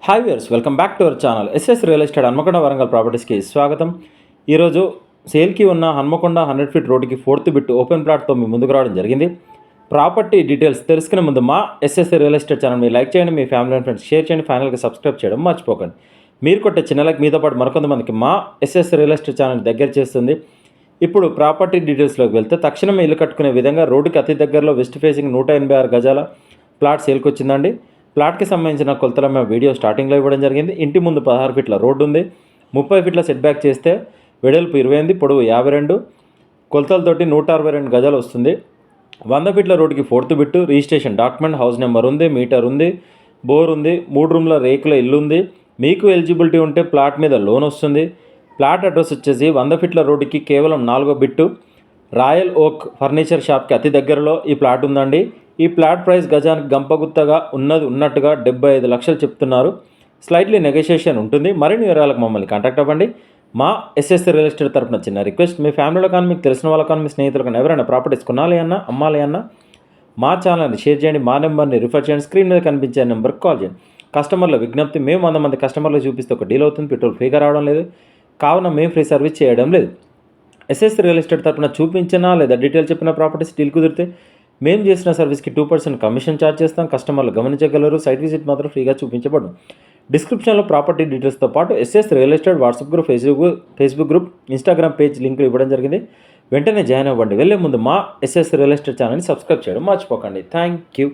Hi viewers, welcome back to our channel SS real estate Hanamkonda Warangal ప్రాపర్టీస్కి స్వాగతం. ఈరోజు సేల్కి ఉన్న హన్మకొండ 100 ఫీట్ రోడ్డుకి 4th బిట్ ఓపెన్ ప్లాట్తో మీ ముందుకు రావడం జరిగింది. ప్రాపర్టీ డీటెయిల్స్ తెలుసుకునే ముందు మా ఎస్ఎస్ రియల్ ఎస్టేట్ ఛానల్ని లైక్ చేయండి, మీ ఫ్యామిలీ అండ్ ఫ్రెండ్స్ షేర్ చేయండి, ఫైనల్గా సబ్స్క్రైబ్ చేయడం మర్చిపోకండి. మీరు కొట్టే చిన్న లైక్ మీతో పాటు మరికొంతమందికి మా ఎస్ఎస్ రియల్ ఎస్టేట్ ఛానల్ దగ్గర చేస్తుంది. ఇప్పుడు ప్రాపర్టీ డీటెయిల్స్లోకి వెళ్తే తక్షణమే ఇల్లు కట్టుకునే విధంగా రోడ్డుకి అతి దగ్గరలో వెస్ట్ ఫేసింగ్ 186 గజాల ప్లాట్ సేల్కి వచ్చిందండి. ప్లాట్కి సంబంధించిన కొలతల మేము వీడియో స్టార్టింగ్లో ఇవ్వడం జరిగింది. ఇంటి ముందు 16 ఫీట్ల రోడ్డు ఉంది. 30 ఫీట్ల సెట్ బ్యాక్ చేస్తే వెడల్పు 28, పొడవు 52, కొలతలతోటి 162 గజాలు వస్తుంది. 100 ఫీట్ల రోడ్డుకి 4th bit, registration document, house number ఉంది, మీటర్ ఉంది, బోర్ ఉంది, 3 రూమ్ల రేకుల ఇల్లు ఉంది. మీకు ఎలిజిబిలిటీ ఉంటే ప్లాట్ మీద లోన్ వస్తుంది. ప్లాట్ అడ్రస్ వచ్చేసి 100 ఫీట్ల రోడ్డుకి కేవలం 4వ బిట్టు, రాయల్ ఓక్ ఫర్నిచర్ షాప్కి అతి దగ్గరలో ఈ ప్లాట్ ఉందండి. ఈ ప్లాట్ ప్రైస్ గజానికి గంపగుత్తగా ఉన్నట్టుగా 75 లక్షలు చెప్తున్నారు. స్లైట్లీ నెగోషియేషన్ ఉంటుంది. మరిన్ని వివరాలకు మమ్మల్ని కాంటాక్ట్ అవ్వండి. మా ఎస్ఎస్ రియల్ ఎస్టేట్ తరపున చిన్న రిక్వెస్ట్, మీ ఫ్యామిలీలో కానీ మీకు తెలిసిన వాళ్ళ కానీ మీ స్నేహితులు కానీ ఎవరైనా ప్రాపర్టీస్ కొనాలి అన్నా అమ్మాలి అన్నా మా ఛానల్ని షేర్ చేయండి, మా నెంబర్ని రిఫర్ చేయండి, స్క్రీన్ మీద కనిపించే నెంబర్కి కాల్ చేయండి. కస్టమర్ల విజ్ఞప్తి, మేము 100 మంది కస్టమర్లకు చూపిస్తే ఒక డీల్ అవుతుంది, పెట్రోల్ ఫ్రీగా రావడం లేదు, కావున మేము ఫ్రీ సర్వీస్ చేయడం లేదు. ఎస్ఎస్ రియల్ ఎస్టేట్ తరపున చూపించినా లేదా డీటెయిల్ చెప్పిన ప్రాపర్టీస్ డీల్ కుదిరితే మేము చేసిన సర్వీస్కి 2% కమిషన్ ఛార్జ్ చేస్తాం. కస్టమర్లు గమనించగలరు. సైట్ విజిట్ మాత్రం ఫ్రీగా చూపించబడదు. డిస్క్రిప్షన్లో ప్రాపర్టీ డీటెయిల్స్తో పాటు SS real estate WhatsApp group, Facebook group, Instagram page లింకులు ఇవ్వడం జరిగింది. వెంటనే జాయిన్ అవ్వండి. వెళ్ళే ముందు మా ఎస్ఎస్ రియల్ ఎస్టేట్ ఛానల్ని సబ్స్క్రైబ్ చేయడం మర్చిపోకండి. Thank you.